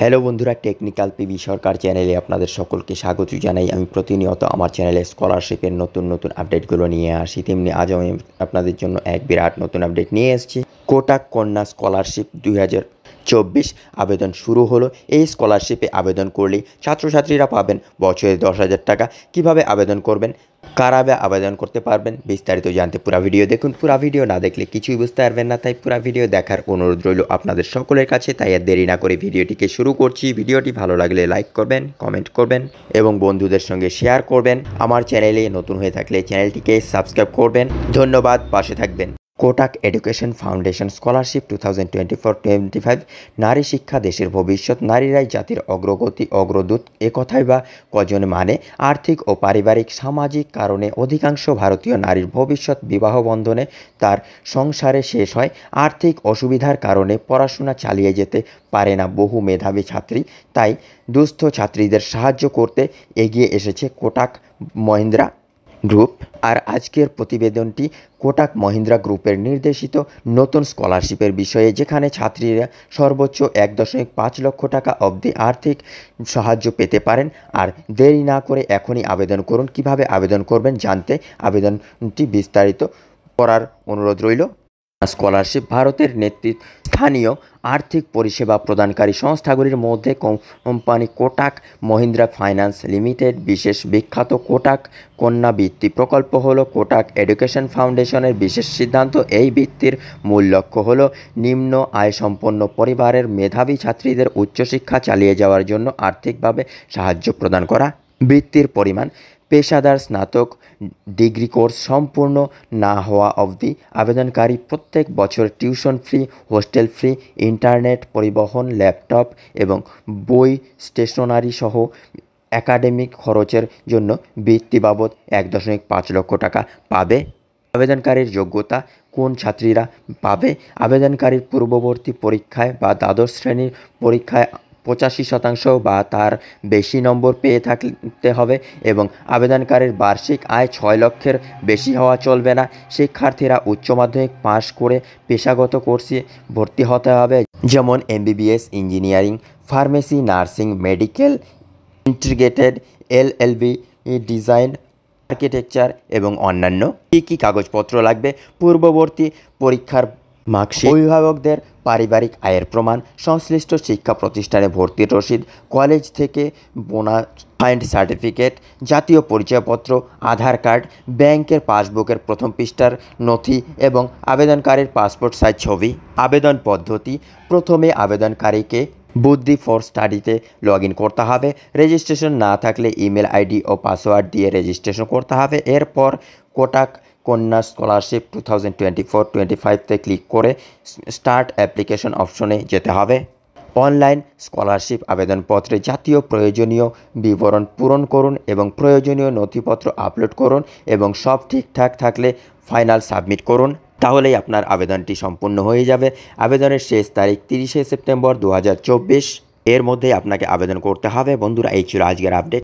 Hello বন্ধুরা, technical PB সরকার চ্যানেলে আপনাদের সকলকে স্বাগত জানাই। আমি প্রতিনিয়ত আমার চ্যানেলে স্কলারশিপের নতুন নতুন আপডেটগুলো নিয়ে আসি, তেমনি আজ আমি আপনাদের জন্য এক বিরাট নতুন আপডেট নিয়ে এসেছি। কোটাক কন্যা স্কলারশিপ 2024 আবেদন শুরু হলো। এই স্কলারশিপে আবেদন করলেই ছাত্রছাত্রীরা পাবেন বছরে 10,000 টাকা। কীভাবে আবেদন করবেন, কারা আবেদন করতে পারবেন, বিস্তারিত জানতে পুরো ভিডিও দেখুন। পুরো ভিডিও না দেখলে কিছুই বুঝতে পারবেন না, তাই পুরো ভিডিও দেখার অনুরোধ রইল আপনাদের সকলের কাছে। তাই আর দেরি না করে ভিডিওটিকে শুরু করছি। ভিডিওটি ভালো লাগলে লাইক করবেন, কমেন্ট করবেন এবং বন্ধুদের সঙ্গে শেয়ার করবেন। আমার চ্যানেলে নতুন হয়ে থাকলে চ্যানেলটিকে সাবস্ক্রাইব করবেন। ধন্যবাদ, পাশে থাকবেন। কোটাক এডুকেশন ফাউন্ডেশন স্কলারশিপ 2024-25 নারী শিক্ষা দেশের ভবিষ্যৎ, নারীরাই জাতির অগ্রগতি অগ্রদূত। একথাই বা কজন মানে? আর্থিক ও পারিবারিক সামাজিক কারণে অধিকাংশ ভারতীয় নারীর ভবিষ্যৎ বিবাহ বন্ধনে, তার সংসারে শেষ হয়। আর্থিক অসুবিধার কারণে পড়াশোনা চালিয়ে যেতে পারে না বহু মেধাবী ছাত্রী। তাই দুস্থ ছাত্রীদের সাহায্য করতে এগিয়ে এসেছে কোটাক মহিন্দ্রা গ্রুপ। আর আজকের প্রতিবেদনটি কোটাক মহিন্দ্রা গ্রুপের নির্দেশিত নতুন স্কলারশিপের বিষয়ে, যেখানে ছাত্রীরা সর্বোচ্চ 1.5 লক্ষ টাকা অবধি আর্থিক সাহায্য পেতে পারেন। আর দেরি না করে এখনই আবেদন করুন। কিভাবে আবেদন করবেন জানতে আবেদনটি বিস্তারিত করার অনুরোধ রইল। স্কলারশিপ ভারতের স্থানীয় আর্থিক পরিষেবা প্রদানকারী সংস্থাগুলির মধ্যে company Kotak Mahindra finance limited বিশেষ বিখ্যাত। কোটাক কন্যা বৃত্তি প্রকল্প হলো কোটাক এডুকেশন ফাউন্ডেশনের বিশেষ সিদ্ধান্ত। এই বৃত্তির মূল লক্ষ্য হলো নিম্ন আয়সম্পন্ন পরিবারের মেধাবী ছাত্রীদের উচ্চশিক্ষা চালিয়ে যাওয়ার জন্য আর্থিকভাবে সাহায্য প্রদান করা। বৃত্তির পরিমাণ: পেশাদার স্নাতক ডিগ্রি কোর্স সম্পূর্ণ না হওয়া অবধি আবেদনকারী প্রত্যেক বছর tuition free, hostel free, internet পরিবহন, ল্যাপটপ এবং বই, স্টেশনারি সহ একাডেমিক খরচের জন্য বৃত্তি বাবদ 1.5 লক্ষ টাকা পাবে। আবেদনকারীর যোগ্যতা: কোন ছাত্রীরা পাবে? আবেদনকারীর পূর্ববর্তী পরীক্ষায় বা দ্বাদশ শ্রেণীর পরীক্ষায় 85% বা তার বেশি নম্বর পেয়ে থাকতে হবে এবং আবেদনকারীর বার্ষিক আয় 6 লক্ষের বেশি হওয়া চলবে না। শিক্ষার্থীরা উচ্চ মাধ্যমিক পাশ করে পেশাগত কোর্সে ভর্তি হতে হবে, যেমন MBBS, engineering, pharmacy, nursing, medical, integrated, LLB, design, architecture এবং অন্যান্য। কী কী কাগজপত্র লাগবে? পূর্ববর্তী পরীক্ষার মার্কশিট, অভিভাবকদের পারিবারিক আয়ের প্রমাণ, সংশ্লিষ্ট শিক্ষা প্রতিষ্ঠানে ভর্তির রসিদ, কলেজ থেকে বোনাফাইড সার্টিফিকেট, জাতীয় পরিচয়পত্র, আধার কার্ড, ব্যাংকের পাসবুকের প্রথম পৃষ্ঠার নথি এবং আবেদনকারীর পাসপোর্ট সাইজ ছবি। আবেদন পদ্ধতি: প্রথমে আবেদনকারীকে বুদ্ধি ফর স্টাডিতে লগ ইন করতে হবে। রেজিস্ট্রেশন না থাকলে ইমেল আইডি ও পাসওয়ার্ড দিয়ে রেজিস্ট্রেশন করতে হবে। এরপর কোটাক কন্যা স্কলারশিপ 2024-25তে ক্লিক করে স্টার্ট অ্যাপ্লিকেশন অপশনে যেতে হবে। অনলাইন স্কলারশিপ আবেদনপত্রে জাতীয় প্রয়োজনীয় বিবরণ পূরণ করুন এবং প্রয়োজনীয় নথিপত্র আপলোড করুন এবং সব ঠিকঠাক থাকলে ফাইনাল সাবমিট করুন। তাহলেই আপনার আবেদনটি সম্পূর্ণ হয়ে যাবে। আবেদনের শেষ তারিখ 30শে সেপ্টেম্বর 2024। এর মধ্যে আপনাকে আবেদন করতে হবে। বন্ধুরা, এই ছিল আজকের আপডেট।